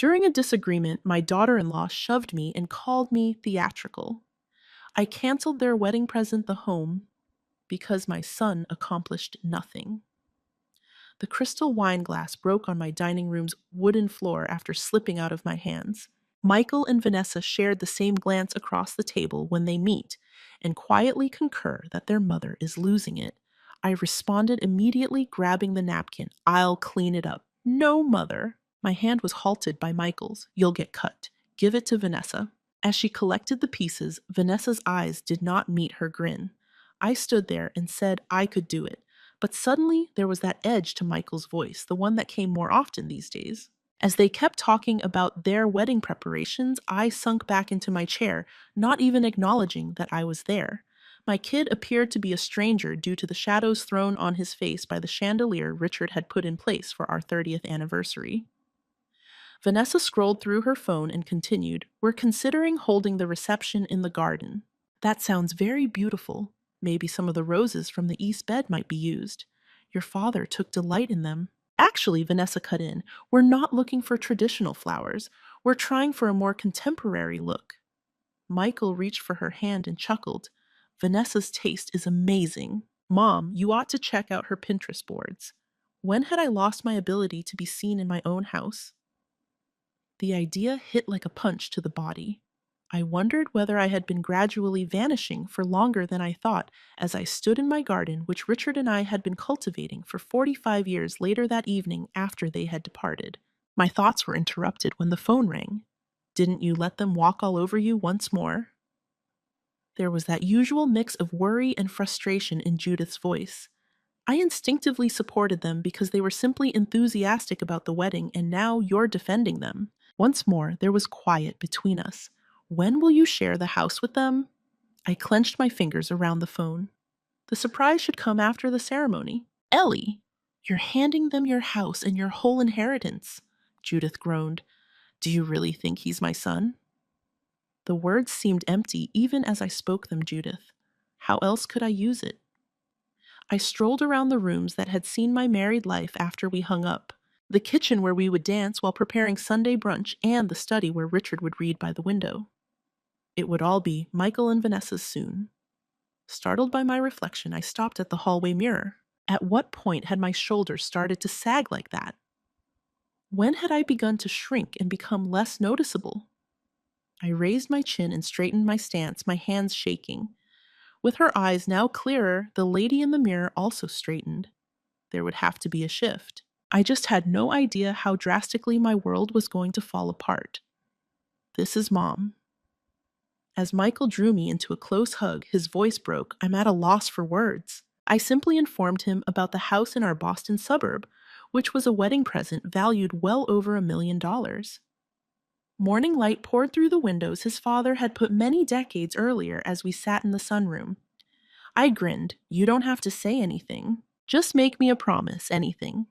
During a disagreement, my daughter-in-law shoved me and called me theatrical. I canceled their wedding present, the home, because my son accomplished nothing. The crystal wine glass broke on my dining room's wooden floor after slipping out of my hands. Michael and Vanessa shared the same glance across the table when they meet and quietly concur that their mother is losing it. I responded immediately, grabbing the napkin. "I'll clean it up." "No, mother." My hand was halted by Michael's. "You'll get cut. Give it to Vanessa." As she collected the pieces, Vanessa's eyes did not meet her grin. I stood there and said I could do it. But suddenly there was that edge to Michael's voice, the one that came more often these days. As they kept talking about their wedding preparations, I sunk back into my chair, not even acknowledging that I was there. My kid appeared to be a stranger due to the shadows thrown on his face by the chandelier Richard had put in place for our 30th anniversary. Vanessa scrolled through her phone and continued, "We're considering holding the reception in the garden." "That sounds very beautiful. Maybe some of the roses from the east bed might be used. Your father took delight in them." "Actually," Vanessa cut in, "we're not looking for traditional flowers. We're trying for a more contemporary look." Michael reached for her hand and chuckled. "Vanessa's taste is amazing. Mom, you ought to check out her Pinterest boards." When had I lost my ability to be seen in my own house? The idea hit like a punch to the body. I wondered whether I had been gradually vanishing for longer than I thought as I stood in my garden, which Richard and I had been cultivating for 45 years later that evening after they had departed. My thoughts were interrupted when the phone rang. "Didn't you let them walk all over you once more?" There was that usual mix of worry and frustration in Judith's voice. I instinctively supported them because they were simply enthusiastic about the wedding, and now you're defending them. Once more, there was quiet between us. "When will you share the house with them?" I clenched my fingers around the phone. "The surprise should come after the ceremony." "Ellie, you're handing them your house and your whole inheritance," Judith groaned. "Do you really think he's my son?" The words seemed empty even as I spoke them, Judith. How else could I use it? I strolled around the rooms that had seen my married life after we hung up. The kitchen where we would dance while preparing Sunday brunch, and the study where Richard would read by the window. It would all be Michael and Vanessa's soon. Startled by my reflection, I stopped at the hallway mirror. At what point had my shoulders started to sag like that? When had I begun to shrink and become less noticeable? I raised my chin and straightened my stance, my hands shaking. With her eyes now clearer, the lady in the mirror also straightened. There would have to be a shift. I just had no idea how drastically my world was going to fall apart. "This is Mom." As Michael drew me into a close hug, his voice broke. I'm at a loss for words. I simply informed him about the house in our Boston suburb, which was a wedding present valued well over $1 million. Morning light poured through the windows his father had put many decades earlier as we sat in the sunroom. I grinned. "You don't have to say anything. Just make me a promise, anything.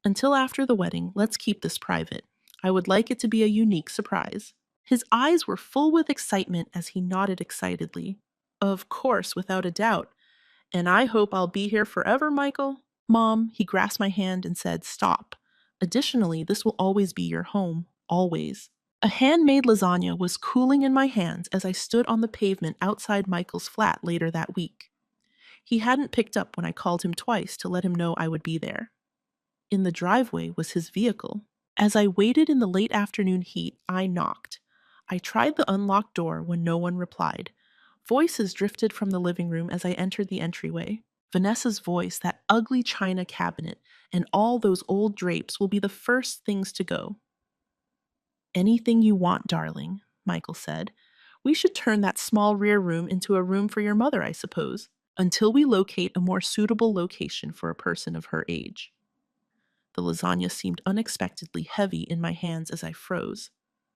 Until after the wedding, let's keep this private. I would like it to be a unique surprise." His eyes were full with excitement as he nodded excitedly. "Of course, without a doubt. And I hope I'll be here forever, Michael." "Mom," he grasped my hand and said, "Stop. Additionally, this will always be your home. Always." A handmade lasagna was cooling in my hands as I stood on the pavement outside Michael's flat later that week. He hadn't picked up when I called him twice to let him know I would be there. In the driveway was his vehicle. As I waited in the late afternoon heat, I knocked. I tried the unlocked door when no one replied. Voices drifted from the living room as I entered the entryway. Vanessa's voice, that ugly china cabinet, and all those old drapes will be the first things to go. "Anything you want, darling," Michael said. "We should turn that small rear room into a room for your mother, I suppose, until we locate a more suitable location for a person of her age." The lasagna seemed unexpectedly heavy in my hands as I froze.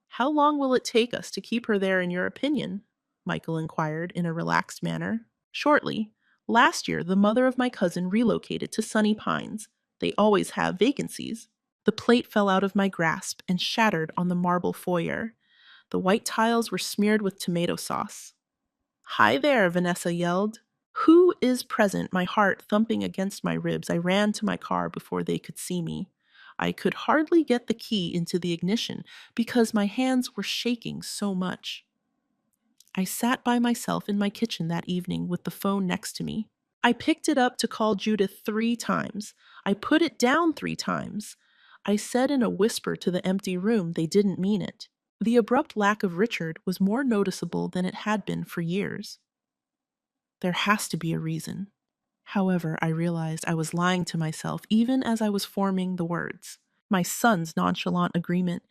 "How long will it take us to keep her there, in your opinion?" Michael inquired in a relaxed manner. "Shortly. Last year, the mother of my cousin relocated to Sunny Pines. They always have vacancies." The plate fell out of my grasp and shattered on the marble foyer. The white tiles were smeared with tomato sauce. "Hi there," Vanessa yelled. "Who is present?" My heart thumping against my ribs, I ran to my car before they could see me. I could hardly get the key into the ignition because my hands were shaking so much. I sat by myself in my kitchen that evening with the phone next to me. I picked it up to call Judith 3 times. I put it down 3 times. I said in a whisper to the empty room they didn't mean it. The abrupt lack of Richard was more noticeable than it had been for years. There has to be a reason. However, I realized I was lying to myself even as I was forming the words. My son's nonchalant agreement,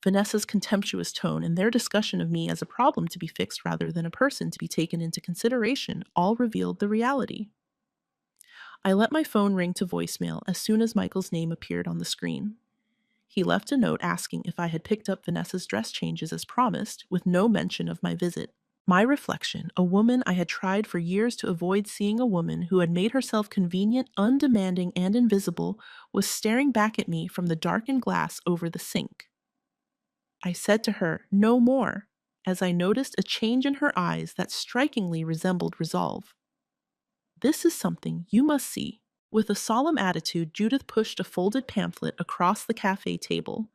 Vanessa's contemptuous tone, and their discussion of me as a problem to be fixed rather than a person to be taken into consideration all revealed the reality. I let my phone ring to voicemail as soon as Michael's name appeared on the screen. He left a note asking if I had picked up Vanessa's dress changes as promised, with no mention of my visit. My reflection, a woman I had tried for years to avoid seeing, a woman who had made herself convenient, undemanding, and invisible, was staring back at me from the darkened glass over the sink. I said to her, "No more," as I noticed a change in her eyes that strikingly resembled resolve. "This is something you must see." With a solemn attitude, Judith pushed a folded pamphlet across the cafe table.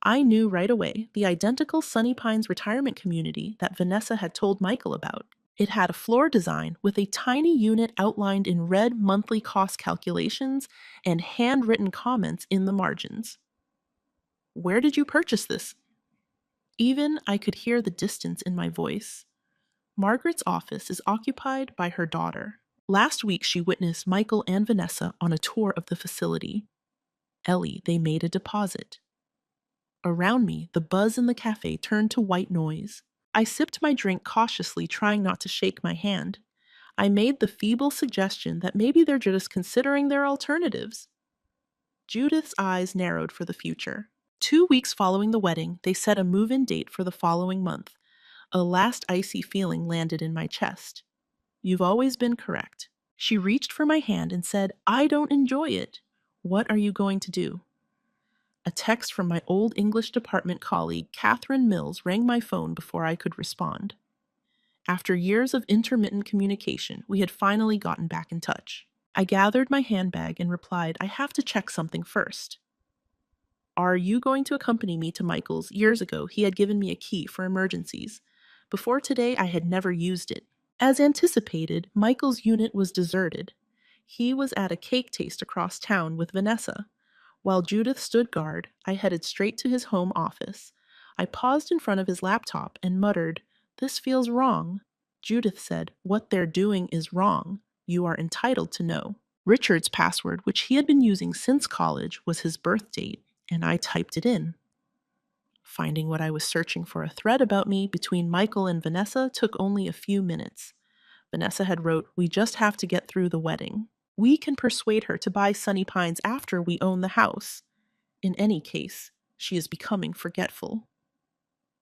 I knew right away the identical Sunny Pines retirement community that Vanessa had told Michael about. It had a floor design with a tiny unit outlined in red monthly cost calculations and handwritten comments in the margins. "Where did you purchase this?" Even I could hear the distance in my voice. Margaret's office is occupied by her daughter. Last week, she witnessed Michael and Vanessa on a tour of the facility. Ellie, they made a deposit. Around me, the buzz in the cafe turned to white noise. I sipped my drink cautiously, trying not to shake my hand. I made the feeble suggestion that maybe they're just considering their alternatives. Judith's eyes narrowed for the future. 2 weeks following the wedding, they set a move-in date for the following month. A last icy feeling landed in my chest. "You've always been correct." She reached for my hand and said, "I don't enjoy it." "What are you going to do?" A text from my old English department colleague, Catherine Mills, rang my phone before I could respond. After years of intermittent communication, we had finally gotten back in touch. I gathered my handbag and replied, "I have to check something first." "Are you going to accompany me to Michael's? Years ago, he had given me a key for emergencies. Before today, I had never used it." As anticipated, Michael's unit was deserted. He was at a cake taste across town with Vanessa. While Judith stood guard, I headed straight to his home office. I paused in front of his laptop and muttered, "This feels wrong." Judith said, "What they're doing is wrong. You are entitled to know." Richard's password, which he had been using since college, was his birth date, and I typed it in. Finding what I was searching for, a thread about me between Michael and Vanessa, took only a few minutes. Vanessa had wrote, "We just have to get through the wedding. We can persuade her to buy Sunny Pines after we own the house. In any case, she is becoming forgetful."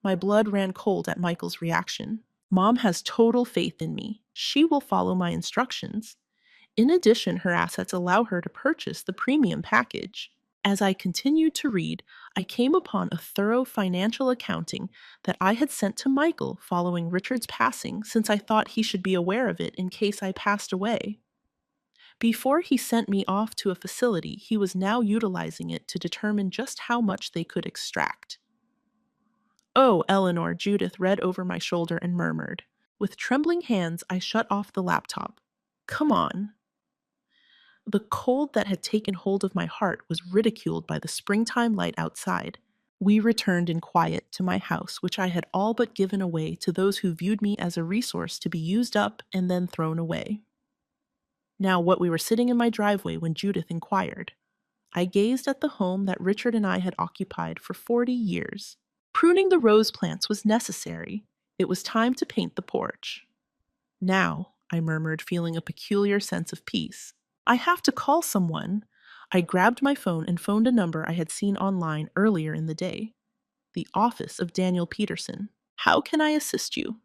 My blood ran cold at Michael's reaction. Mom has total faith in me. She will follow my instructions. In addition, her assets allow her to purchase the premium package. As I continued to read, I came upon a thorough financial accounting that I had sent to Michael following Richard's passing, since I thought he should be aware of it in case I passed away. Before he sent me off to a facility, he was now utilizing it to determine just how much they could extract. "Oh, Eleanor," Judith read over my shoulder and murmured. With trembling hands, I shut off the laptop. "Come on." The cold that had taken hold of my heart was ridiculed by the springtime light outside. We returned in quiet to my house, which I had all but given away to those who viewed me as a resource to be used up and then thrown away. Now, we were sitting in my driveway when Judith inquired. I gazed at the home that Richard and I had occupied for 40 years. Pruning the rose plants was necessary. It was time to paint the porch. "Now," I murmured, feeling a peculiar sense of peace. "I have to call someone." I grabbed my phone and phoned a number I had seen online earlier in the day. The office of Daniel Peterson. "How can I assist you?"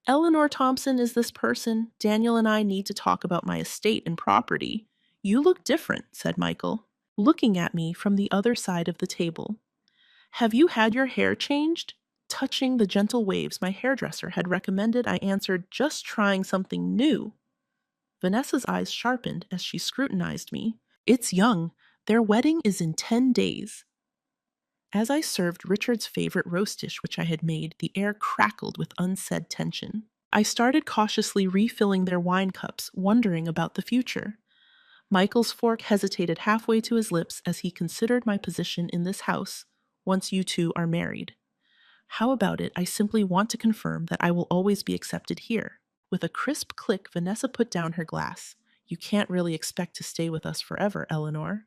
"Eleanor Thompson is this person. Daniel and I need to talk about my estate and property." "You look different," said Michael, looking at me from the other side of the table. "Have you had your hair changed?" Touching the gentle waves my hairdresser had recommended, I answered, "Just trying something new." Vanessa's eyes sharpened as she scrutinized me. "It's young, Their wedding is in 10 days. As I served Richard's favorite roast dish, which I had made, the air crackled with unsaid tension. I started cautiously refilling their wine cups, wondering about the future. Michael's fork hesitated halfway to his lips as he considered my position in this house once you two are married. How about it? I simply want to confirm that I will always be accepted here. With a crisp click, Vanessa put down her glass. You can't really expect to stay with us forever, Eleanor.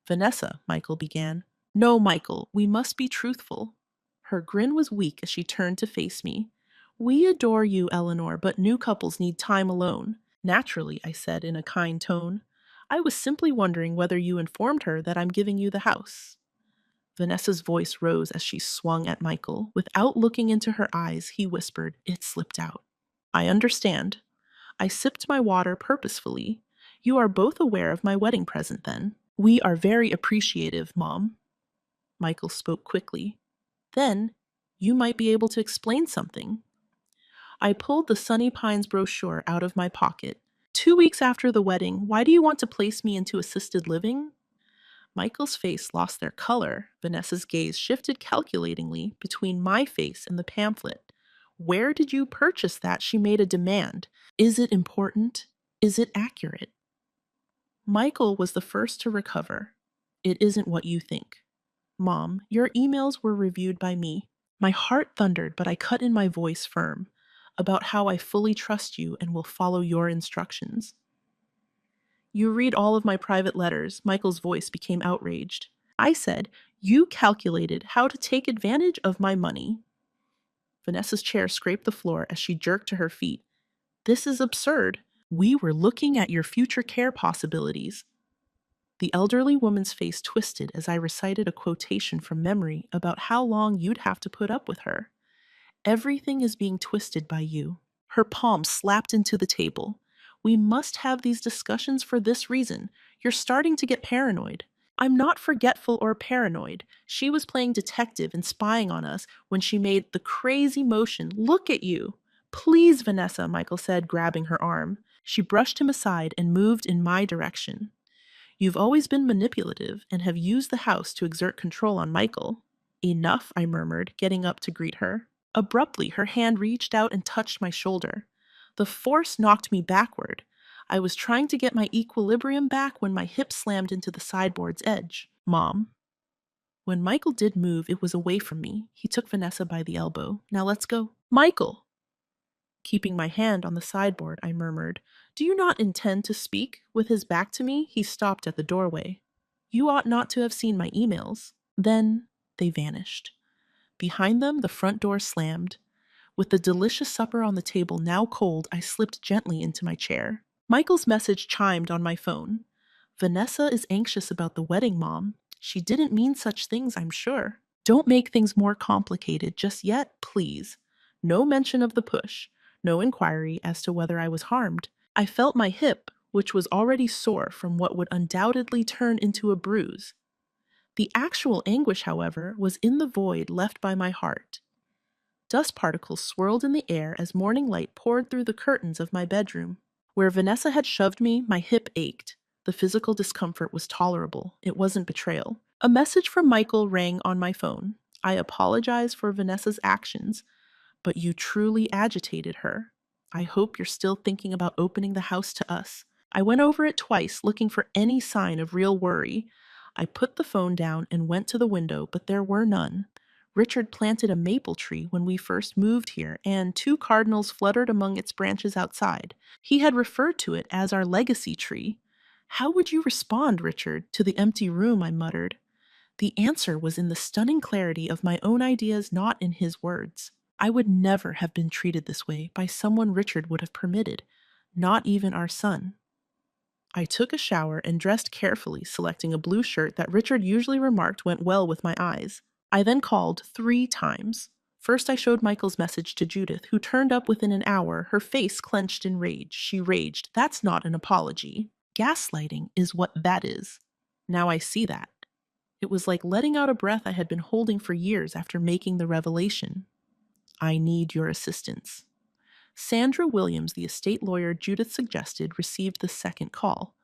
Vanessa, Michael began. No, Michael, we must be truthful. Her grin was weak as she turned to face me. We adore you, Eleanor, but new couples need time alone. Naturally, I said in a kind tone. I was simply wondering whether you informed her that I'm giving you the house. Vanessa's voice rose as she swung at Michael. Without looking into her eyes, he whispered, It slipped out. I understand. I sipped my water purposefully. You are both aware of my wedding present, then. We are very appreciative, Mom. Michael spoke quickly. Then, you might be able to explain something. I pulled the Sunny Pines brochure out of my pocket. 2 weeks after the wedding, why do you want to place me into assisted living? Michael's face lost their color. Vanessa's gaze shifted calculatingly between my face and the pamphlet. Where did you purchase that? She made a demand. Is it important? Is it accurate? Michael was the first to recover. It isn't what you think. Mom, your emails were reviewed by me. My heart thundered, but I cut in my voice firm about how I fully trust you and will follow your instructions. You read all of my private letters. Michael's voice became outraged. I said, you calculated how to take advantage of my money. Vanessa's chair scraped the floor as she jerked to her feet. This is absurd. We were looking at your future care possibilities. The elderly woman's face twisted as I recited a quotation from memory about how long you'd have to put up with her. Everything is being twisted by you. Her palm slapped into the table. We must have these discussions for this reason. You're starting to get paranoid. I'm not forgetful or paranoid. She was playing detective and spying on us when she made the crazy motion. Look at you. Please, Vanessa, Michael said, grabbing her arm. She brushed him aside and moved in my direction. You've always been manipulative and have used the house to exert control on Michael. Enough, I murmured, getting up to greet her. Abruptly, her hand reached out and touched my shoulder. The force knocked me backward. I was trying to get my equilibrium back when my hip slammed into the sideboard's edge. Mom. When Michael did move, it was away from me. He took Vanessa by the elbow. Now let's go. Michael! Keeping my hand on the sideboard, I murmured, Do you not intend to speak? With his back to me, he stopped at the doorway. You ought not to have seen my emails. Then they vanished. Behind them, the front door slammed. With the delicious supper on the table now cold, I slipped gently into my chair. Michael's message chimed on my phone. Vanessa is anxious about the wedding, Mom. She didn't mean such things, I'm sure. Don't make things more complicated just yet, please. No mention of the push. No inquiry as to whether I was harmed. I felt my hip, which was already sore from what would undoubtedly turn into a bruise. The actual anguish, however, was in the void left by my heart. Dust particles swirled in the air as morning light poured through the curtains of my bedroom. Where Vanessa had shoved me, my hip ached. The physical discomfort was tolerable. It wasn't betrayal. A message from Michael rang on my phone. I apologize for Vanessa's actions, but you truly agitated her. I hope you're still thinking about opening the house to us. I went over it twice, looking for any sign of real worry. I put the phone down and went to the window, but there were none. Richard planted a maple tree when we first moved here, and 2 cardinals fluttered among its branches outside. He had referred to it as our legacy tree. How would you respond, Richard, to the empty room? I muttered. The answer was in the stunning clarity of my own ideas, not in his words. I would never have been treated this way by someone Richard would have permitted, not even our son. I took a shower and dressed carefully, selecting a blue shirt that Richard usually remarked went well with my eyes. I then called 3 times. First, I showed Michael's message to Judith, who turned up within an hour, her face clenched in rage. She raged, That's not an apology. Gaslighting is what that is. Now I see that. It was like letting out a breath I had been holding for years after making the revelation. I need your assistance. Sandra Williams, the estate lawyer Judith suggested, received the second call.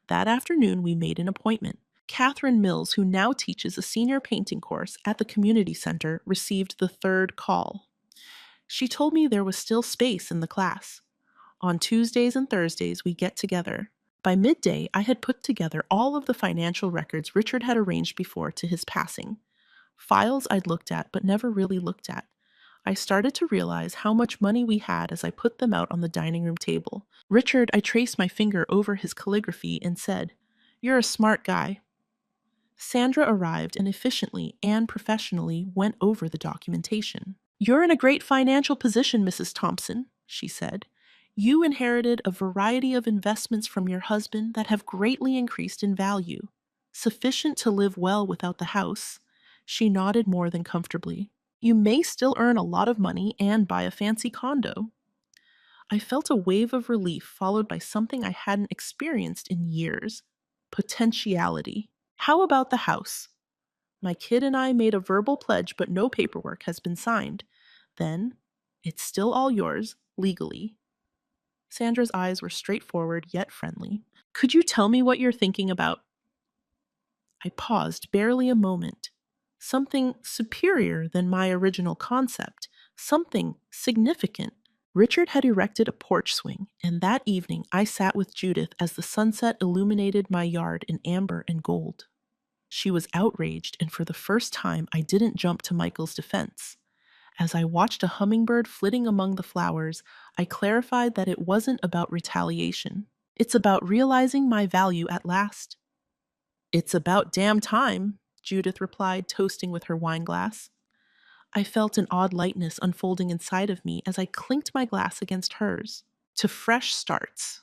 That afternoon, we made an appointment. Catherine Mills, who now teaches a senior painting course at the community center, received the third call. She told me there was still space in the class. On Tuesdays and Thursdays, we get together. By midday, I had put together all of the financial records Richard had arranged before to his passing. Files I'd looked at but never really looked at. I started to realize how much money we had as I put them out on the dining room table. Richard, I traced my finger over his calligraphy and said, "You're a smart guy." Sandra arrived and efficiently and professionally went over the documentation. "You're in a great financial position, Mrs. Thompson," she said. "You inherited a variety of investments from your husband that have greatly increased in value, sufficient to live well without the house." She nodded more than comfortably. "You may still earn a lot of money and buy a fancy condo." I felt a wave of relief followed by something I hadn't experienced in years: potentiality. "How about the house?" "My kid and I made a verbal pledge, but no paperwork has been signed." "Then it's still all yours, legally." Sandra's eyes were straightforward yet friendly. "Could you tell me what you're thinking about?" I paused barely a moment. Something superior than my original concept. Something significant. Richard had erected a porch swing, and that evening I sat with Judith as the sunset illuminated my yard in amber and gold. She was outraged, and for the first time I didn't jump to Michael's defense. As I watched a hummingbird flitting among the flowers, I clarified that it wasn't about retaliation. It's about realizing my value at last. "It's about damn time," Judith replied, toasting with her wine glass. I felt an odd lightness unfolding inside of me as I clinked my glass against hers. To fresh starts.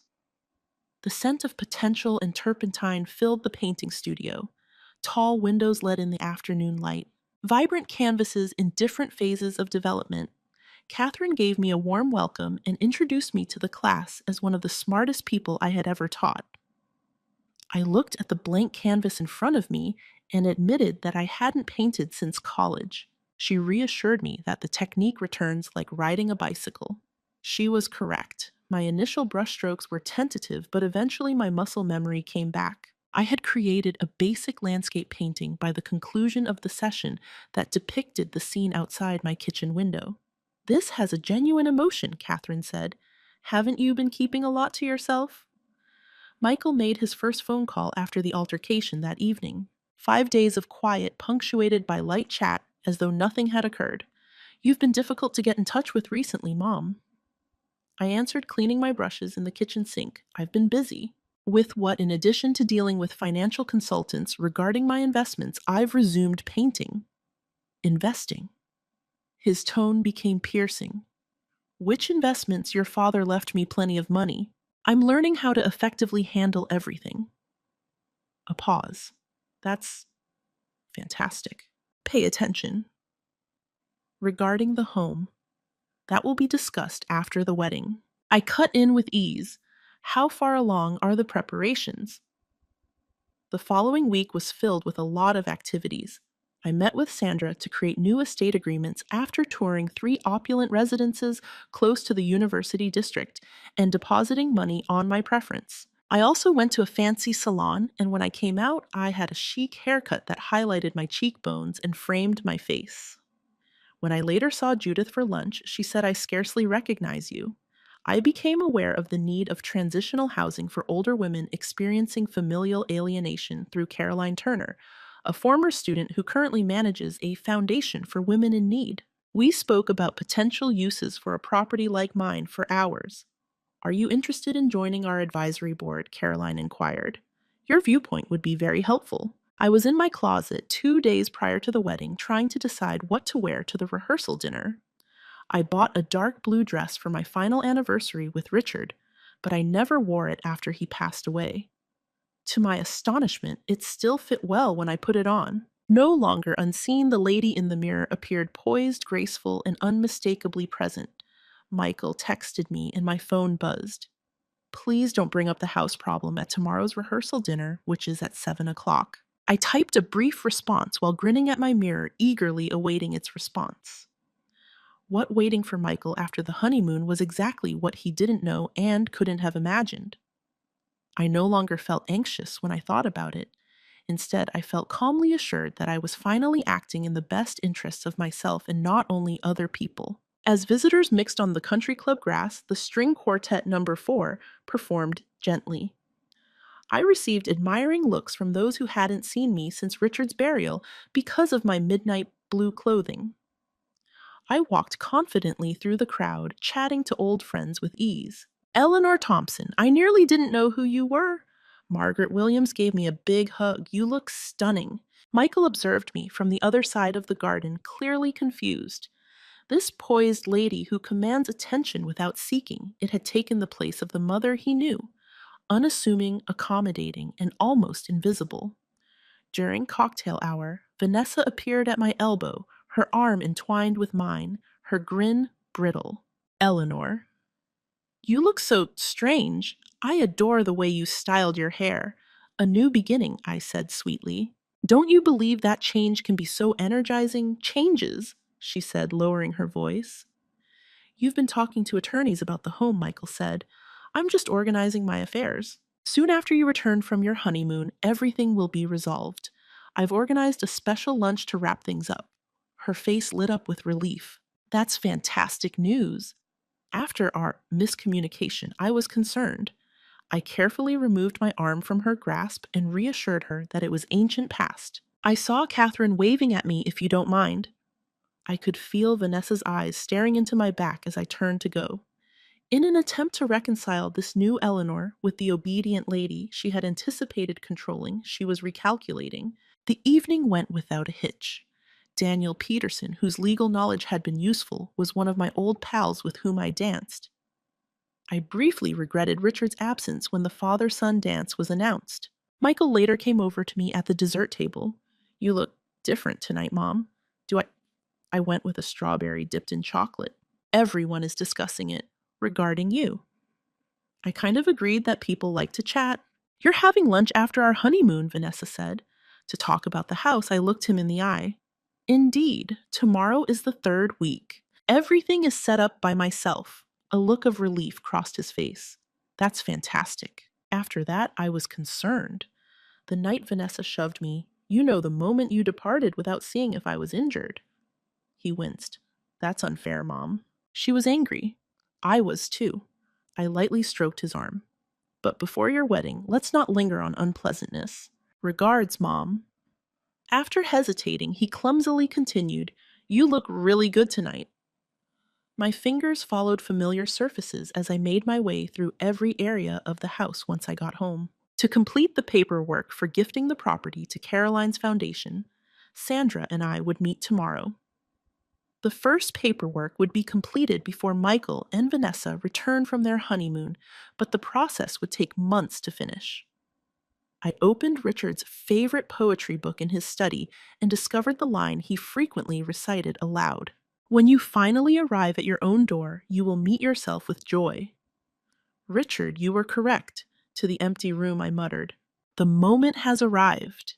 The scent of potential and turpentine filled the painting studio. Tall windows let in the afternoon light. Vibrant canvases in different phases of development. Catherine gave me a warm welcome and introduced me to the class as one of the smartest people I had ever taught. I looked at the blank canvas in front of me and admitted that I hadn't painted since college. She reassured me that the technique returns like riding a bicycle. She was correct. My initial brushstrokes were tentative, but eventually my muscle memory came back. I had created a basic landscape painting by the conclusion of the session that depicted the scene outside my kitchen window. "This has a genuine emotion," Catherine said. "Haven't you been keeping a lot to yourself?" Michael made his first phone call after the altercation that evening. 5 days of quiet punctuated by light chat as though nothing had occurred. "You've been difficult to get in touch with recently, Mom." I answered, cleaning my brushes in the kitchen sink. "I've been busy." "With what, in addition to dealing with financial consultants regarding my investments, I've resumed painting." "Investing." His tone became piercing. "Which investments? Your father left me plenty of money." "I'm learning how to effectively handle everything." A pause. "That's fantastic. Pay attention." "Regarding the home, that will be discussed after the wedding." I cut in with ease. "How far along are the preparations?" The following week was filled with a lot of activities. I met with Sandra to create new estate agreements after touring 3 opulent residences close to the university district and depositing money on my preference. I also went to a fancy salon, and when I came out, I had a chic haircut that highlighted my cheekbones and framed my face. When I later saw Judith for lunch, she said, "I scarcely recognize you." I became aware of the need of transitional housing for older women experiencing familial alienation through Caroline Turner, a former student who currently manages a foundation for women in need. We spoke about potential uses for a property like mine for hours. "Are you interested in joining our advisory board?" Caroline inquired. "Your viewpoint would be very helpful." I was in my closet 2 days prior to the wedding trying to decide what to wear to the rehearsal dinner. I bought a dark blue dress for my final anniversary with Richard, but I never wore it after he passed away. To my astonishment, it still fit well when I put it on. No longer unseen, the lady in the mirror appeared poised, graceful, and unmistakably present. Michael texted me and my phone buzzed. "Please don't bring up the house problem at tomorrow's rehearsal dinner, which is at 7 o'clock. I typed a brief response while grinning at my mirror, eagerly awaiting its response. What waiting for Michael after the honeymoon was exactly what he didn't know and couldn't have imagined. I no longer felt anxious when I thought about it. Instead, I felt calmly assured that I was finally acting in the best interests of myself and not only other people. As visitors mixed on the country club grass, the string quartet number 4 performed gently. I received admiring looks from those who hadn't seen me since Richard's burial because of my midnight blue clothing. I walked confidently through the crowd, chatting to old friends with ease. Eleanor Thompson, I nearly didn't know who you were. Margaret Williams gave me a big hug. You look stunning. Michael observed me from the other side of the garden, clearly confused. This poised lady who commands attention without seeking, it had taken the place of the mother he knew, unassuming, accommodating, and almost invisible. During cocktail hour, Vanessa appeared at my elbow, her arm entwined with mine, her grin brittle. Eleanor, you look so strange. I adore the way you styled your hair. A new beginning, I said sweetly. Don't you believe that change can be so energizing? Changes, she said, lowering her voice. You've been talking to attorneys about the home, Michael said. I'm just organizing my affairs. Soon after you return from your honeymoon, everything will be resolved. I've organized a special lunch to wrap things up. Her face lit up with relief. That's fantastic news. After our miscommunication, I was concerned. I carefully removed my arm from her grasp and reassured her that it was ancient past. I saw Catherine waving at me, if you don't mind. I could feel Vanessa's eyes staring into my back as I turned to go. In an attempt to reconcile this new Eleanor with the obedient lady she had anticipated controlling, she was recalculating. The evening went without a hitch. Daniel Peterson, whose legal knowledge had been useful, was one of my old pals with whom I danced. I briefly regretted Richard's absence when the father-son dance was announced. Michael later came over to me at the dessert table. You look different tonight, Mom. I went with a strawberry dipped in chocolate. Everyone is discussing it, regarding you. I kind of agreed that people like to chat. You're having lunch after our honeymoon, Vanessa said. To talk about the house, I looked him in the eye. Indeed, tomorrow is the 3rd week. Everything is set up by myself. A look of relief crossed his face. That's fantastic. After that, I was concerned. The night Vanessa shoved me, you know the moment you departed without seeing if I was injured. He winced. That's unfair, Mom. She was angry. I was too. I lightly stroked his arm. But before your wedding, let's not linger on unpleasantness. Regards, Mom. After hesitating, he clumsily continued, You look really good tonight. My fingers followed familiar surfaces as I made my way through every area of the house once I got home. To complete the paperwork for gifting the property to Caroline's foundation, Sandra and I would meet tomorrow. The first paperwork would be completed before Michael and Vanessa returned from their honeymoon, but the process would take months to finish. I opened Richard's favorite poetry book in his study and discovered the line he frequently recited aloud. When you finally arrive at your own door, you will meet yourself with joy. Richard, you were correct. To the empty room I muttered. The moment has arrived.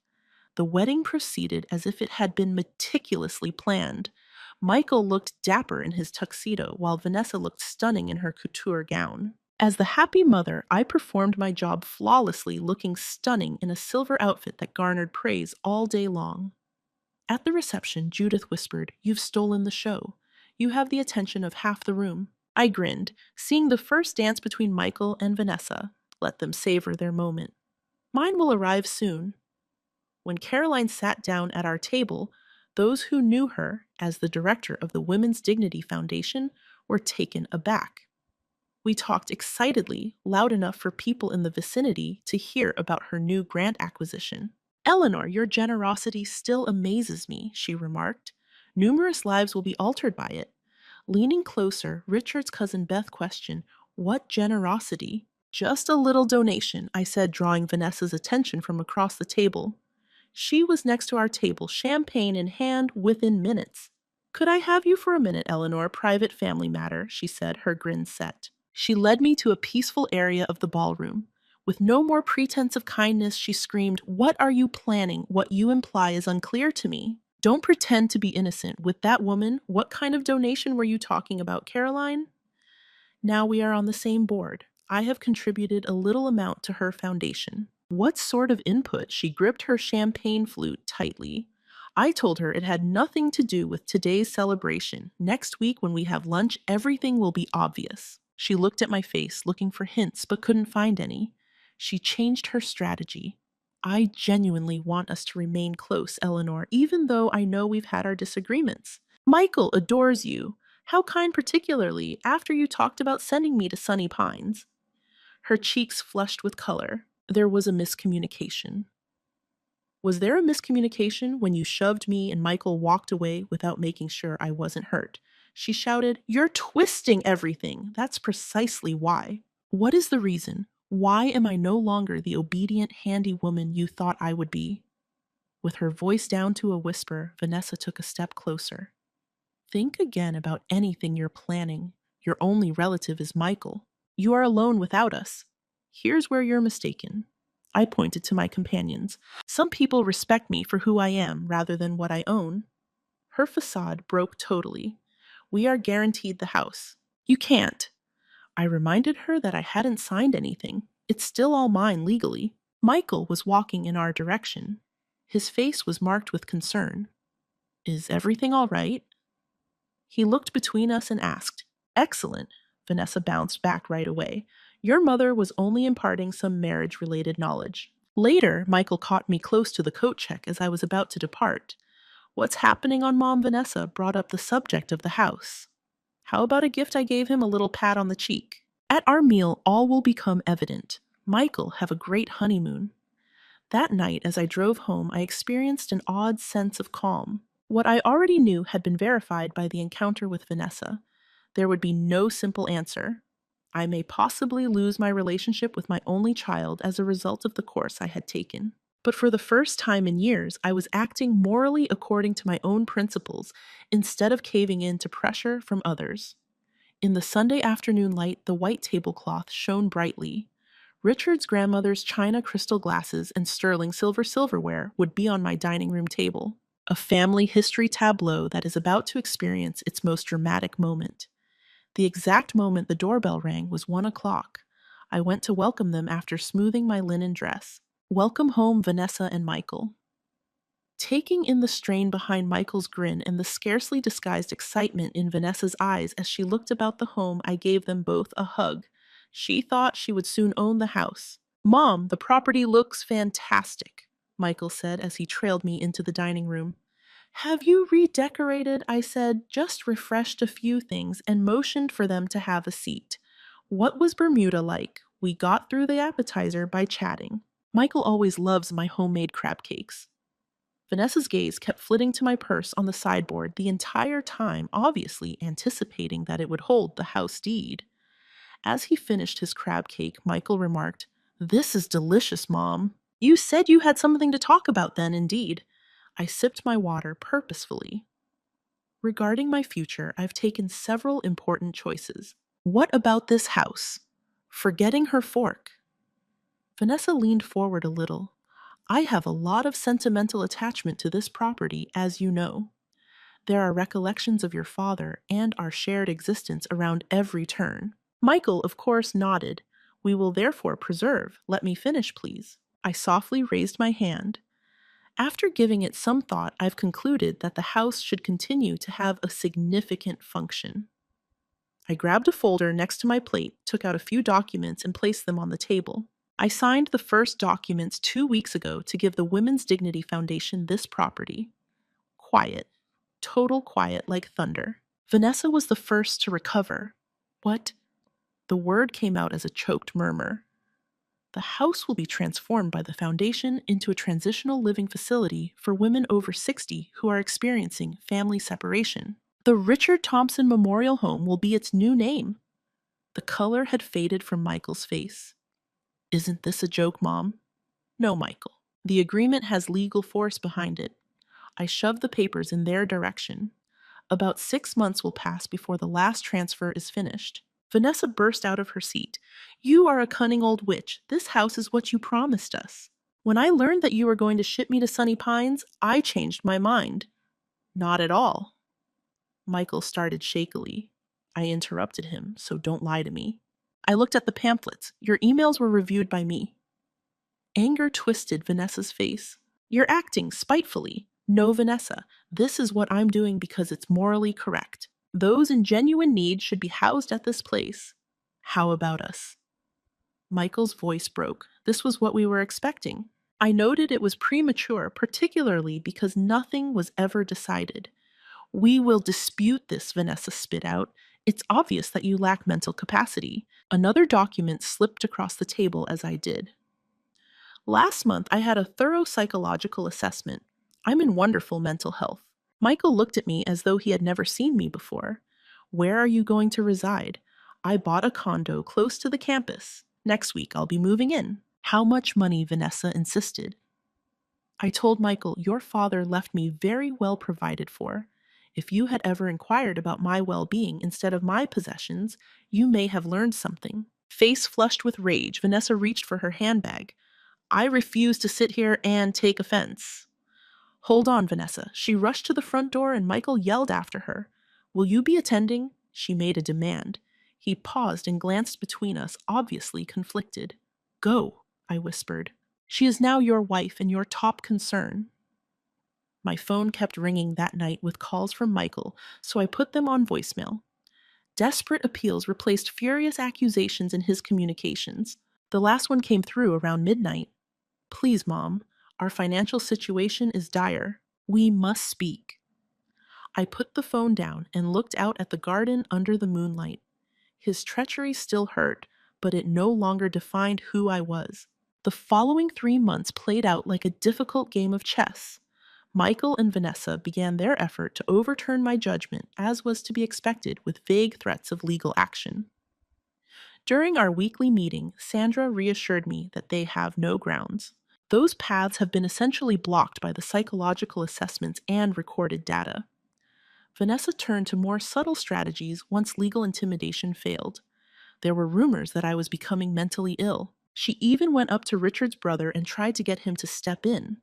The wedding proceeded as if it had been meticulously planned. Michael looked dapper in his tuxedo, while Vanessa looked stunning in her couture gown. As the happy mother, I performed my job flawlessly, looking stunning in a silver outfit that garnered praise all day long. At the reception, Judith whispered, You've stolen the show. You have the attention of half the room. I grinned, seeing the first dance between Michael and Vanessa. Let them savor their moment. Mine will arrive soon. When Caroline sat down at our table, those who knew her as the director of the Women's Dignity Foundation were taken aback. We talked excitedly, loud enough for people in the vicinity to hear about her new grant acquisition. Eleanor, your generosity still amazes me, she remarked. Numerous lives will be altered by it. Leaning closer, Richard's cousin Beth questioned, What generosity? Just a little donation, I said, drawing Vanessa's attention from across the table. She was next to our table, champagne in hand, within minutes. Could I have you for a minute, Eleanor? Private family matter, she said, her grin set. She led me to a peaceful area of the ballroom. With no more pretense of kindness, she screamed, What are you planning? What you imply is unclear to me. Don't pretend to be innocent. With that woman, what kind of donation were you talking about, Caroline? Now we are on the same board. I have contributed a little amount to her foundation. What sort of input? She gripped her champagne flute tightly. I told her it had nothing to do with today's celebration. Next week, when we have lunch, everything will be obvious. She looked at my face, looking for hints, but couldn't find any. She changed her strategy. I genuinely want us to remain close, Eleanor, even though I know we've had our disagreements. Michael adores you. How kind, particularly after you talked about sending me to Sunny Pines. Her cheeks flushed with color. There was a miscommunication. Was there a miscommunication when you shoved me and Michael walked away without making sure I wasn't hurt? She shouted, "You're twisting everything. That's precisely why. What is the reason? Why am I no longer the obedient, handy woman you thought I would be?" With her voice down to a whisper, Vanessa took a step closer. Think again about anything you're planning. Your only relative is Michael. You are alone without us. Here's where you're mistaken. I pointed to my companions. Some people respect me for who I am rather than what I own. Her facade broke totally. We are guaranteed the house. You can't. I reminded her that I hadn't signed anything. It's still all mine legally. Michael was walking in our direction. His face was marked with concern. Is everything all right? He looked between us and asked. Excellent. Vanessa bounced back right away. Your mother was only imparting some marriage-related knowledge. Later, Michael caught me close to the coat check as I was about to depart. What's happening on Mom? Vanessa brought up the subject of the house. How about a gift I gave him, a little pat on the cheek? At our meal, all will become evident. Michael have a great honeymoon. That night, as I drove home, I experienced an odd sense of calm. What I already knew had been verified by the encounter with Vanessa. There would be no simple answer. I may possibly lose my relationship with my only child as a result of the course I had taken. But for the first time in years, I was acting morally according to my own principles instead of caving in to pressure from others. In the Sunday afternoon light, the white tablecloth shone brightly. Richard's grandmother's china crystal glasses and sterling silver silverware would be on my dining room table. A family history tableau that is about to experience its most dramatic moment. The exact moment the doorbell rang was 1 o'clock. I went to welcome them after smoothing my linen dress. Welcome home, Vanessa and Michael. Taking in the strain behind Michael's grin and the scarcely disguised excitement in Vanessa's eyes as she looked about the home, I gave them both a hug. She thought she would soon own the house. Mom, the property looks fantastic, Michael said as he trailed me into the dining room. Have you redecorated? I said, just refreshed a few things and motioned for them to have a seat. What was Bermuda like? We got through the appetizer by chatting. Michael always loves my homemade crab cakes. Vanessa's gaze kept flitting to my purse on the sideboard the entire time, obviously anticipating that it would hold the house deed. As he finished his crab cake, Michael remarked, "This is delicious, Mom. You said you had something to talk about then, indeed." I sipped my water purposefully. Regarding my future, I've taken several important choices. What about this house? Forgetting her fork. Vanessa leaned forward a little. I have a lot of sentimental attachment to this property, as you know. There are recollections of your father and our shared existence around every turn. Michael, of course, nodded. We will therefore preserve. Let me finish, please. I softly raised my hand. After giving it some thought, I've concluded that the house should continue to have a significant function. I grabbed a folder next to my plate, took out a few documents, and placed them on the table. I signed the first documents 2 weeks ago to give the Women's Dignity Foundation this property. Quiet. Total quiet like thunder. Vanessa was the first to recover. What? The word came out as a choked murmur. The house will be transformed by the foundation into a transitional living facility for women over 60 who are experiencing family separation. The Richard Thompson Memorial Home will be its new name. The color had faded from Michael's face. Isn't this a joke, Mom? No, Michael. The agreement has legal force behind it. I shoved the papers in their direction. About 6 months will pass before the last transfer is finished. Vanessa burst out of her seat. You are a cunning old witch. This house is what you promised us. When I learned that you were going to ship me to Sunny Pines, I changed my mind. Not at all. Michael started shakily. I interrupted him, so don't lie to me. I looked at the pamphlets. Your emails were reviewed by me. Anger twisted Vanessa's face. You're acting spitefully. No, Vanessa, this is what I'm doing because it's morally correct. Those in genuine need should be housed at this place. How about us? Michael's voice broke. This was what we were expecting. I noted it was premature, particularly because nothing was ever decided. We will dispute this, Vanessa spit out. It's obvious that you lack mental capacity. Another document slipped across the table as I did. Last month, I had a thorough psychological assessment. I'm in wonderful mental health. Michael looked at me as though he had never seen me before. Where are you going to reside? I bought a condo close to the campus. Next week, I'll be moving in. How much money? Vanessa insisted. I told Michael, your father left me very well provided for. If you had ever inquired about my well-being instead of my possessions, you may have learned something. Face flushed with rage, Vanessa reached for her handbag. I refuse to sit here and take offense. Hold on, Vanessa. She rushed to the front door and Michael yelled after her. Will you be attending? She made a demand. He paused and glanced between us, obviously conflicted. Go, I whispered. She is now your wife and your top concern. My phone kept ringing that night with calls from Michael, so I put them on voicemail. Desperate appeals replaced furious accusations in his communications. The last one came through around midnight. Please, Mom, our financial situation is dire. We must speak. I put the phone down and looked out at the garden under the moonlight. His treachery still hurt, but it no longer defined who I was. The following 3 months played out like a difficult game of chess. Michael and Vanessa began their effort to overturn my judgment, as was to be expected, with vague threats of legal action. During our weekly meeting, Sandra reassured me that they have no grounds. Those paths have been essentially blocked by the psychological assessments and recorded data. Vanessa turned to more subtle strategies once legal intimidation failed. There were rumors that I was becoming mentally ill. She even went up to Richard's brother and tried to get him to step in.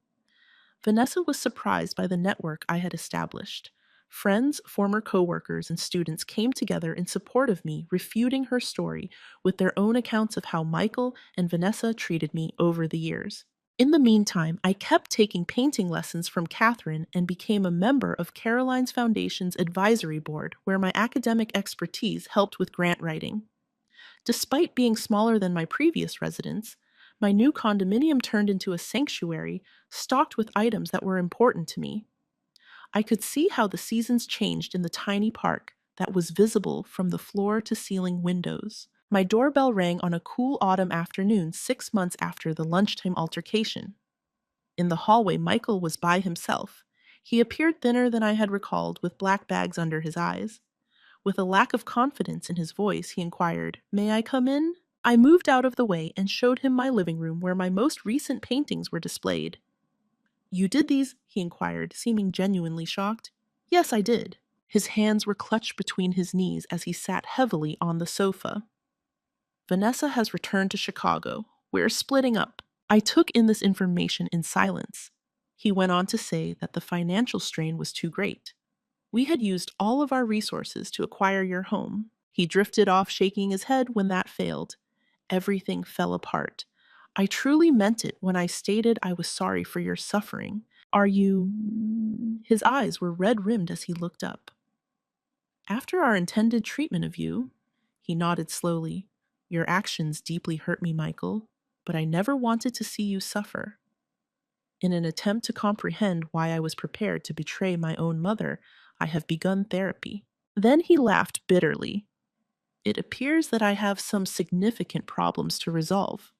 Vanessa was surprised by the network I had established. Friends, former coworkers, and students came together in support of me, refuting her story with their own accounts of how Michael and Vanessa treated me over the years. In the meantime, I kept taking painting lessons from Catherine and became a member of Caroline's Foundation's advisory board, where my academic expertise helped with grant writing. Despite being smaller than my previous residence, my new condominium turned into a sanctuary stocked with items that were important to me. I could see how the seasons changed in the tiny park that was visible from the floor-to-ceiling windows. My doorbell rang on a cool autumn afternoon 6 months after the lunchtime altercation. In the hallway, Michael was by himself. He appeared thinner than I had recalled, with black bags under his eyes. With a lack of confidence in his voice, he inquired, "May I come in?" I moved out of the way and showed him my living room where my most recent paintings were displayed. "You did these?" he inquired, seeming genuinely shocked. "Yes, I did." His hands were clutched between his knees as he sat heavily on the sofa. "Vanessa has returned to Chicago. We're splitting up." I took in this information in silence. He went on to say that the financial strain was too great. "We had used all of our resources to acquire your home." He drifted off, shaking his head when that failed. Everything fell apart. "I truly meant it when I stated I was sorry for your suffering. Are you—" His eyes were red-rimmed as he looked up. "After our intended treatment of you," he nodded slowly, "your actions deeply hurt me, Michael, but I never wanted to see you suffer. In an attempt to comprehend why I was prepared to betray my own mother, I have begun therapy." Then he laughed bitterly. "It appears that I have some significant problems to resolve."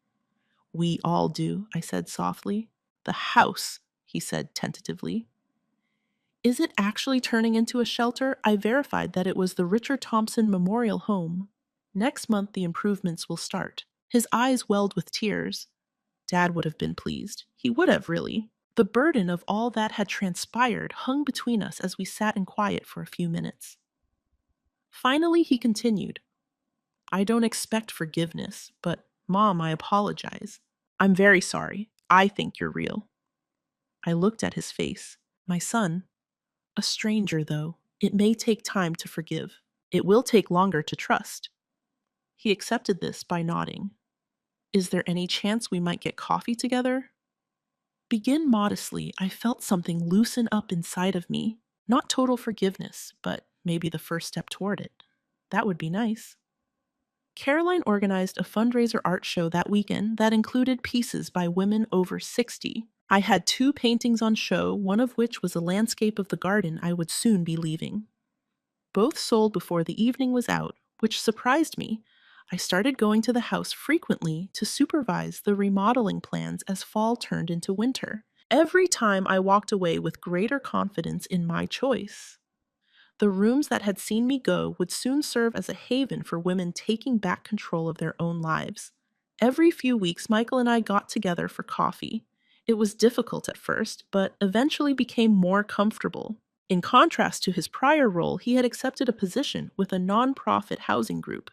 "We all do," I said softly. "The house," he said tentatively. "Is it actually turning into a shelter?" I verified that it was the Richard Thompson Memorial Home. "Next month the improvements will start." His eyes welled with tears. Dad would have been pleased. He would have, really. The burden of all that had transpired hung between us as we sat in quiet for a few minutes. Finally, he continued, "I don't expect forgiveness, but, Mom, I apologize. I'm very sorry. I think you're real." I looked at his face. "My son, a stranger, though. It may take time to forgive. It will take longer to trust." He accepted this by nodding. Is there any chance we might get coffee together? Begin modestly, I felt something loosen up inside of me. Not total forgiveness, but maybe the first step toward it. That would be nice. Caroline organized a fundraiser art show that weekend that included pieces by women over 60. I had two paintings on show, one of which was a landscape of the garden I would soon be leaving. Both sold before the evening was out, which surprised me. I started going to the house frequently to supervise the remodeling plans as fall turned into winter. Every time I walked away with greater confidence in my choice. The rooms that had seen me go would soon serve as a haven for women taking back control of their own lives. Every few weeks, Michael and I got together for coffee. It was difficult at first, but eventually became more comfortable. In contrast to his prior role, he had accepted a position with a nonprofit housing group.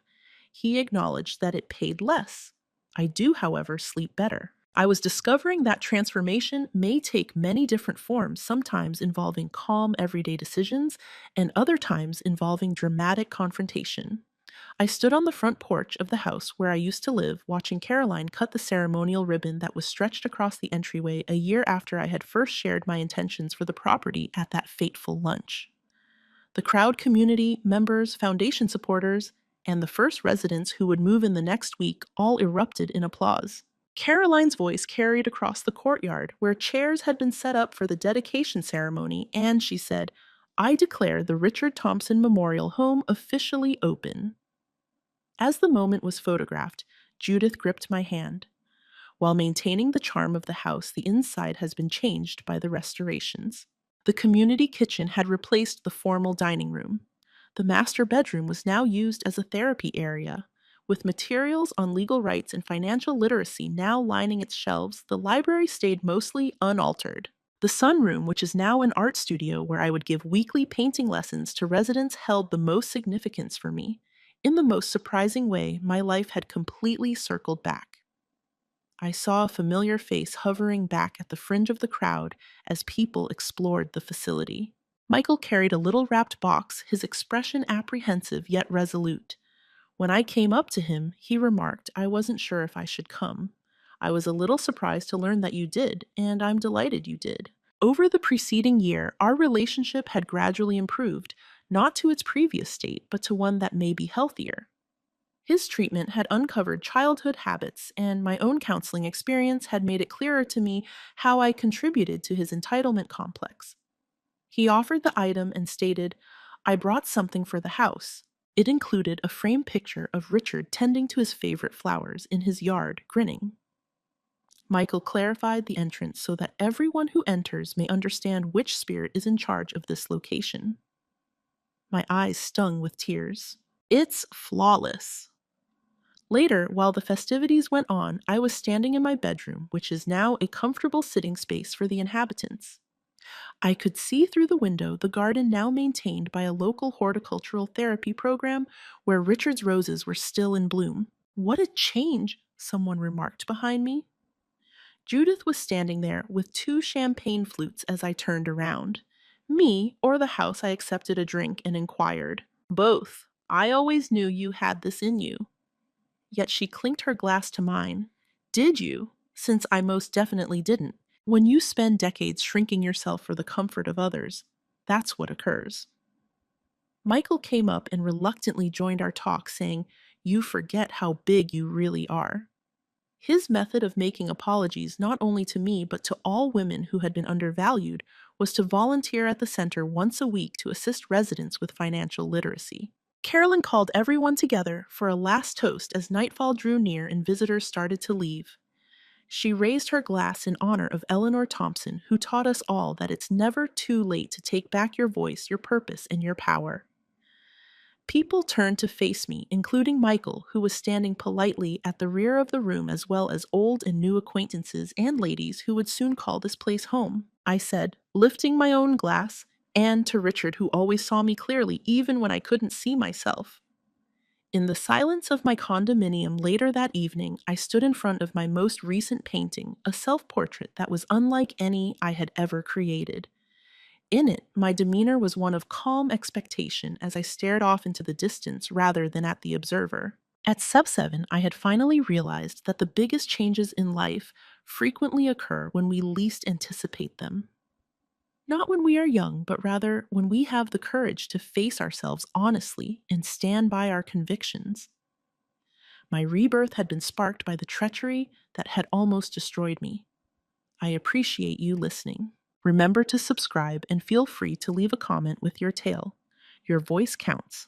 He acknowledged that it paid less. I do, however, sleep better. I was discovering that transformation may take many different forms, sometimes involving calm, everyday decisions, and other times involving dramatic confrontation. I stood on the front porch of the house where I used to live, watching Caroline cut the ceremonial ribbon that was stretched across the entryway a year after I had first shared my intentions for the property at that fateful lunch. The crowd, community members, foundation supporters, and the first residents who would move in the next week all erupted in applause. Caroline's voice carried across the courtyard, where chairs had been set up for the dedication ceremony, and she said, "I declare the Richard Thompson Memorial Home officially open." As the moment was photographed, Judith gripped my hand. While maintaining the charm of the house, the inside has been changed by the restorations. The community kitchen had replaced the formal dining room. The master bedroom was now used as a therapy area. With materials on legal rights and financial literacy now lining its shelves, the library stayed mostly unaltered. The sunroom, which is now an art studio where I would give weekly painting lessons to residents, held the most significance for me. In the most surprising way, my life had completely circled back. I saw a familiar face hovering back at the fringe of the crowd as people explored the facility. Michael carried a little wrapped box, his expression apprehensive yet resolute. When I came up to him, he remarked, "I wasn't sure if I should come. I was a little surprised to learn that you did, and I'm delighted you did." Over the preceding year, our relationship had gradually improved, not to its previous state, but to one that may be healthier. His treatment had uncovered childhood habits, and my own counseling experience had made it clearer to me how I contributed to his entitlement complex. He offered the item and stated, "I brought something for the house." It included a framed picture of Richard tending to his favorite flowers in his yard, grinning. Michael clarified the entrance so that everyone who enters may understand which spirit is in charge of this location. My eyes stung with tears. It's flawless. Later, while the festivities went on, I was standing in my bedroom, which is now a comfortable sitting space for the inhabitants. I could see through the window the garden now maintained by a local horticultural therapy program where Richard's roses were still in bloom. "What a change," someone remarked behind me. Judith was standing there with two champagne flutes as I turned around. "Me or the house?" I accepted a drink and inquired. "Both. I always knew you had this in you." Yet she clinked her glass to mine. "Did you? Since I most definitely didn't. When you spend decades shrinking yourself for the comfort of others, that's what occurs." Michael came up and reluctantly joined our talk, saying, "You forget how big you really are." His method of making apologies, not only to me but to all women who had been undervalued, was to volunteer at the center once a week to assist residents with financial literacy. Carolyn called everyone together for a last toast as nightfall drew near and visitors started to leave. She raised her glass in honor of Eleanor Thompson, who taught us all that it's never too late to take back your voice, your purpose, and your power. People turned to face me, including Michael, who was standing politely at the rear of the room, as well as old and new acquaintances and ladies who would soon call this place home. I said, lifting my own glass, and to Richard, who always saw me clearly, even when I couldn't see myself. In the silence of my condominium later that evening, I stood in front of my most recent painting, a self-portrait that was unlike any I had ever created. In it, my demeanor was one of calm expectation as I stared off into the distance rather than at the observer. At Sub 7, I had finally realized that the biggest changes in life frequently occur when we least anticipate them. Not when we are young, but rather when we have the courage to face ourselves honestly and stand by our convictions. My rebirth had been sparked by the treachery that had almost destroyed me. I appreciate you listening. Remember to subscribe and feel free to leave a comment with your tale. Your voice counts.